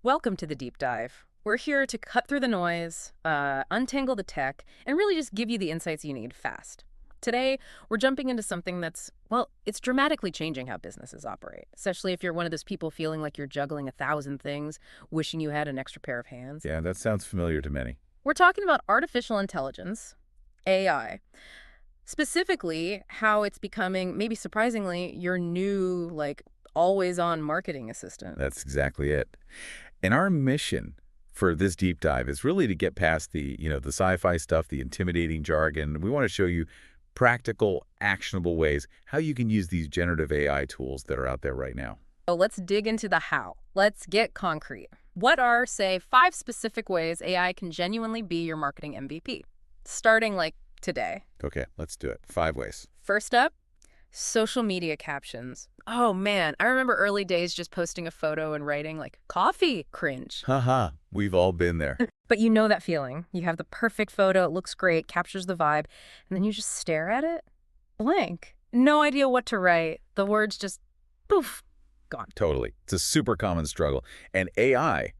Welcome to the deep dive. We're here to cut through the noise, untangle the tech, and really just give you the insights you need fast. Today, we're jumping into something that's, well, it's dramatically changing how businesses operate, especially if you're one of those people feeling like you're juggling 1,000 things, wishing you had an extra pair of hands. Yeah, that sounds familiar to many. We're talking about artificial intelligence, AI, specifically how it's becoming, maybe surprisingly, your new, always-on marketing assistant. That's exactly it. And our mission for this deep dive is really to get past the sci-fi stuff, the intimidating jargon. We want to show you practical, actionable ways how you can use these generative AI tools that are out there right now. So let's dig into the how. Let's get concrete. What are, say, 5 specific ways AI can genuinely be your marketing MVP? Starting today. Okay, let's do it. 5 ways. First up, social media captions. Oh man, I remember early days just posting a photo and writing coffee, cringe. Haha, we've all been there. But you know that feeling. You have the perfect photo, it looks great, captures the vibe, and then you just stare at it, blank. No idea what to write. The words just, poof, gone. Totally. It's a super common struggle. And AI,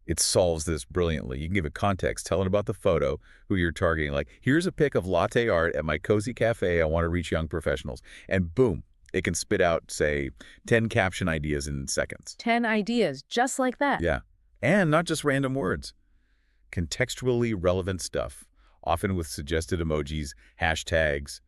it solves this brilliantly. You can give it context, tell it about the photo, who you're targeting. Like, here's a pic of latte art at my cozy cafe. I want to reach young professionals. And boom, it can spit out, say, 10 caption ideas in seconds. 10 ideas, just like that. Yeah. And not just random words. Contextually relevant stuff, often with suggested emojis, hashtags,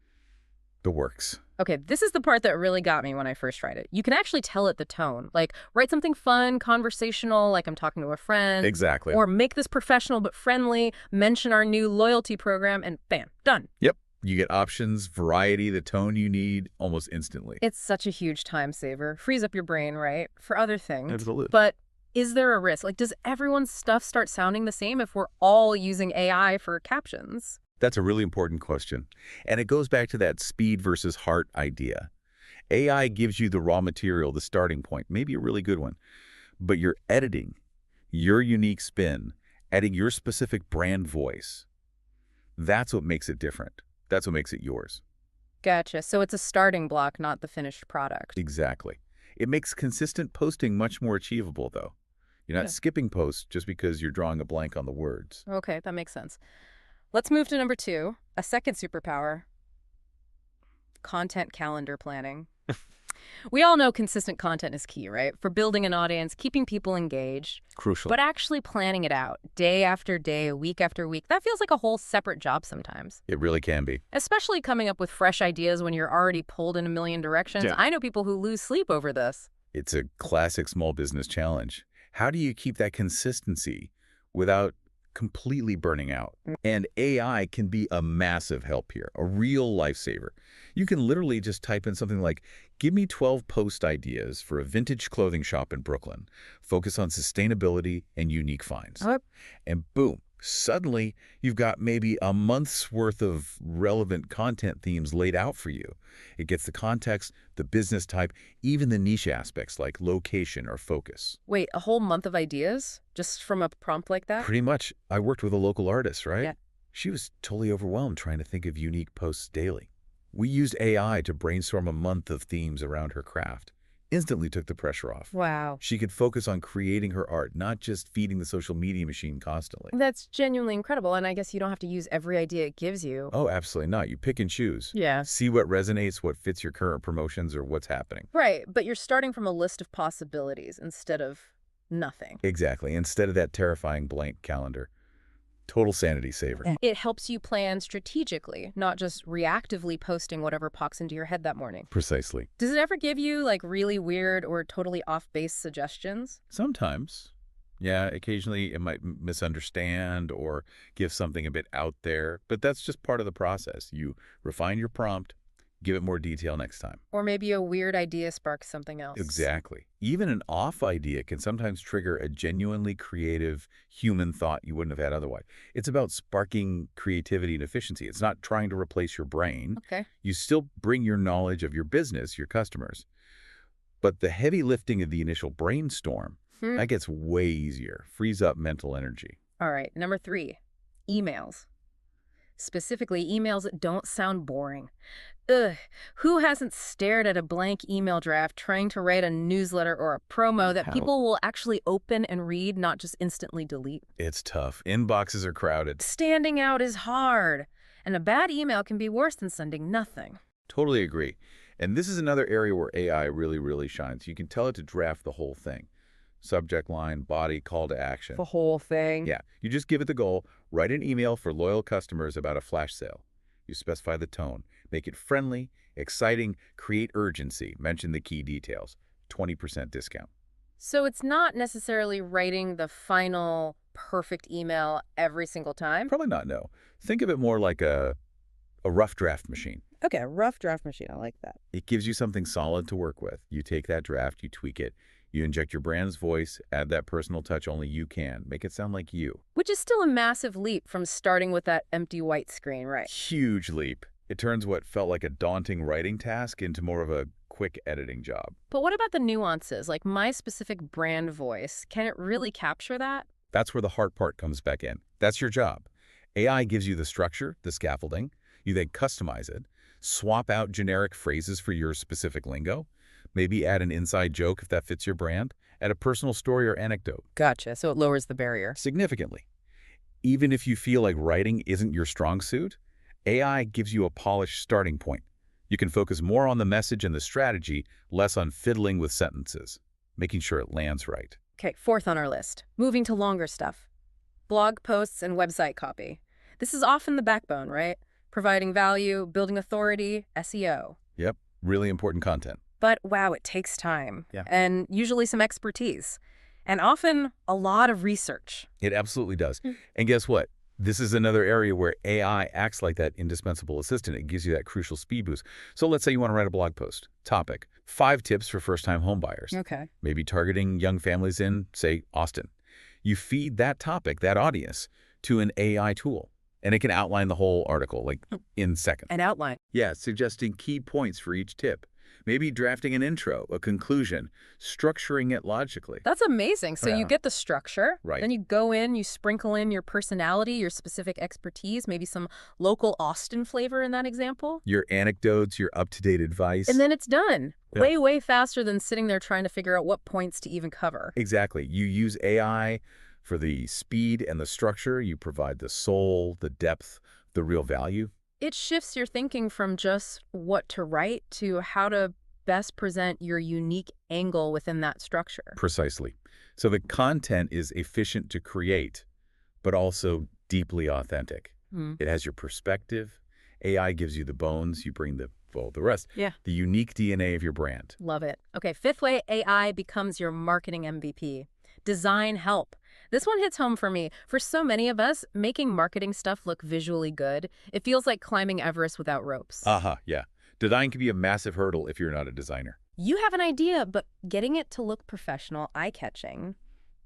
the works. Okay, this is the part that really got me when I first tried it. You can actually tell it the tone. Write something fun, conversational, like I'm talking to a friend. Exactly. Or make this professional but friendly, mention our new loyalty program, and bam, done. Yep. You get options, variety, the tone you need almost instantly. It's such a huge time saver. Frees up your brain, right? For other things. Absolutely. But is there a risk? Does everyone's stuff start sounding the same if we're all using AI for captions? That's a really important question. And it goes back to that speed versus heart idea. AI gives you the raw material, the starting point, maybe a really good one. But you're editing, your unique spin, adding your specific brand voice. That's what makes it different. That's what makes it yours. Gotcha. So it's a starting block, not the finished product. Exactly. It makes consistent posting much more achievable, though. You're not skipping posts just because you're drawing a blank on the words. Okay, that makes sense. Let's move to number 2, a second superpower, content calendar planning. We all know consistent content is key, right? For building an audience, keeping people engaged. Crucial. But actually planning it out day after day, week after week, that feels like a whole separate job sometimes. It really can be. Especially coming up with fresh ideas when you're already pulled in a million directions. Yeah. I know people who lose sleep over this. It's a classic small business challenge. How do you keep that consistency without completely burning out? And AI can be a massive help here, a real lifesaver. You can literally just type in something like, give me 12 post ideas for a vintage clothing shop in Brooklyn. Focus on sustainability and unique finds. Okay. And boom, suddenly you've got maybe a month's worth of relevant content themes laid out for you. It gets the context, the business type, even the niche aspects like location or focus. Wait, a whole month of ideas just from a prompt like that? Pretty much. I worked with a local artist, right? Yeah. She was totally overwhelmed trying to think of unique posts daily. We used AI to brainstorm a month of themes around her craft. Instantly took the pressure off. Wow. She could focus on creating her art, not just feeding the social media machine constantly. That's genuinely incredible, and I guess you don't have to use every idea it gives you. Oh, absolutely not. You pick and choose. Yeah. See what resonates, what fits your current promotions, or what's happening. Right, but you're starting from a list of possibilities instead of nothing. Exactly. Instead of that terrifying blank calendar. Total sanity saver. It helps you plan strategically, not just reactively posting whatever pops into your head that morning. Precisely. Does it ever give you really weird or totally off-base suggestions? Sometimes. Yeah, occasionally it might misunderstand or give something a bit out there, but that's just part of the process. You refine your prompt, give it more detail next time. Or maybe a weird idea sparks something else. Exactly. Even an off idea can sometimes trigger a genuinely creative human thought you wouldn't have had otherwise. It's about sparking creativity and efficiency. It's not trying to replace your brain. Okay. You still bring your knowledge of your business, your customers. But the heavy lifting of the initial brainstorm, that gets way easier, frees up mental energy. All right, number 3, emails. Specifically, emails that don't sound boring. Ugh, who hasn't stared at a blank email draft trying to write a newsletter or a promo that How? people will actually open and read, not just instantly delete? It's tough. Inboxes are crowded. Standing out is hard, and a bad email can be worse than sending nothing. Totally agree. And this is another area where AI really shines. You can tell it to draft the whole thing. Subject line, body, call to action. The whole thing. Yeah, you just give it the goal. Write an email for loyal customers about a flash sale. You specify the tone. Make it friendly, exciting, create urgency. Mention the key details. 20% discount. So it's not necessarily writing the final perfect email every single time? Probably not, no. Think of it more like a rough draft machine. Okay, a rough draft machine. I like that. It gives you something solid to work with. You take that draft, you tweak it, you inject your brand's voice, add that personal touch only you can. Make it sound like you. Which is still a massive leap from starting with that empty white screen, right? Huge leap. It turns what felt like a daunting writing task into more of a quick editing job. But what about the nuances, like my specific brand voice? Can it really capture that? That's where the hard part comes back in. That's your job. AI gives you the structure, the scaffolding. You then customize it, swap out generic phrases for your specific lingo, maybe add an inside joke if that fits your brand, add a personal story or anecdote. Gotcha, so it lowers the barrier. Significantly. Even if you feel like writing isn't your strong suit, AI gives you a polished starting point. You can focus more on the message and the strategy, less on fiddling with sentences, making sure it lands right. Okay, fourth on our list, moving to longer stuff. Blog posts and website copy. This is often the backbone, right? Providing value, building authority, SEO. Yep, really important content. But wow, it takes time. Yeah. And usually some expertise. And often a lot of research. It absolutely does. And guess what? This is another area where AI acts like that indispensable assistant. It gives you that crucial speed boost. So let's say you want to write a blog post. Topic: 5 tips for first-time homebuyers. Okay. Maybe targeting young families in, say, Austin. You feed that topic, that audience, to an AI tool. And it can outline the whole article, like in seconds. An outline. Yeah, suggesting key points for each tip. Maybe drafting an intro, a conclusion, structuring it logically. That's amazing. So Yeah. you get the structure, Right. then you go in, you sprinkle in your personality, your specific expertise, maybe some local Austin flavor in that example. Your anecdotes, your up-to-date advice. And then it's done. Yeah. Way faster than sitting there trying to figure out what points to even cover. Exactly. You use AI for the speed and the structure. You provide the soul, the depth, the real value. It shifts your thinking from just what to write to how to best present your unique angle within that structure. Precisely. So the content is efficient to create, but also deeply authentic. It has your perspective. AI gives you the bones. You bring the rest. Yeah. The unique DNA of your brand. Love it. Okay, fifth way AI becomes your marketing MVP. Design help. This one hits home for me. For so many of us, making marketing stuff look visually good, it feels like climbing Everest without ropes. Yeah. Design can be a massive hurdle if you're not a designer. You have an idea, but getting it to look professional, eye-catching,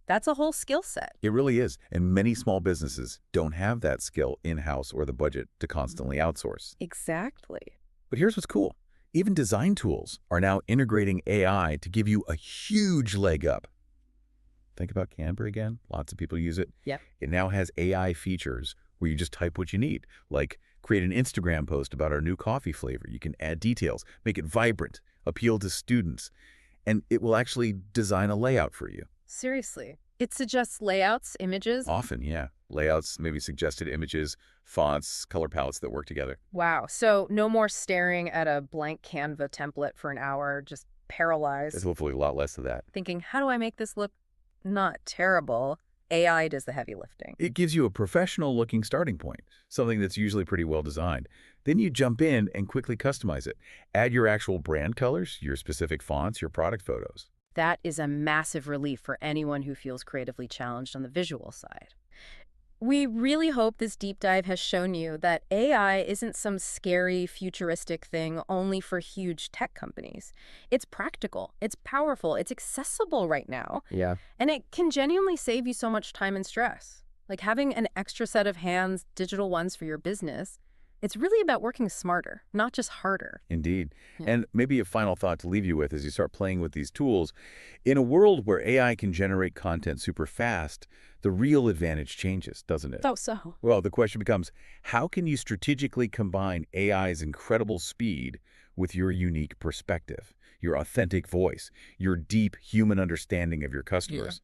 that's a whole skill set. It really is. And many small businesses don't have that skill in-house or the budget to constantly outsource. Exactly. But here's what's cool. Even design tools are now integrating AI to give you a huge leg up. Think about Canva again. Lots of people use it. Yep. It now has AI features where you just type what you need, like create an Instagram post about our new coffee flavor. You can add details, make it vibrant, appeal to students, and it will actually design a layout for you. Seriously. It suggests layouts, images. Often, yeah. Layouts, maybe suggested images, fonts, color palettes that work together. Wow. So no more staring at a blank Canva template for an hour, just paralyzed, There's hopefully a lot less of that. thinking, how do I make this look not terrible? AI does the heavy lifting. It gives you a professional-looking starting point, something that's usually pretty well designed. Then you jump in and quickly customize it. Add your actual brand colors, your specific fonts, your product photos. That is a massive relief for anyone who feels creatively challenged on the visual side. We really hope this deep dive has shown you that AI isn't some scary, futuristic thing only for huge tech companies. It's practical, it's powerful, it's accessible right now, Yeah. and it can genuinely save you so much time and stress. Like having an extra set of hands, digital ones for your business, It's really about working smarter, not just harder. Indeed. Yeah. And maybe a final thought to leave you with as you start playing with these tools. In a world where AI can generate content super fast, the real advantage changes, doesn't it? So. Well, the question becomes, how can you strategically combine AI's incredible speed with your unique perspective, your authentic voice, your deep human understanding of your customers?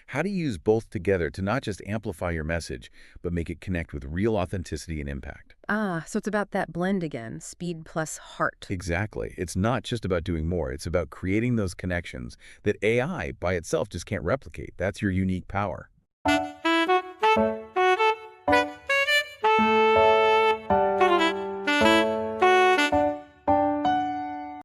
How do you use both together to not just amplify your message, but make it connect with real authenticity and impact? So it's about that blend again, speed plus heart. Exactly. It's not just about doing more. It's about creating those connections that AI by itself just can't replicate. That's your unique power.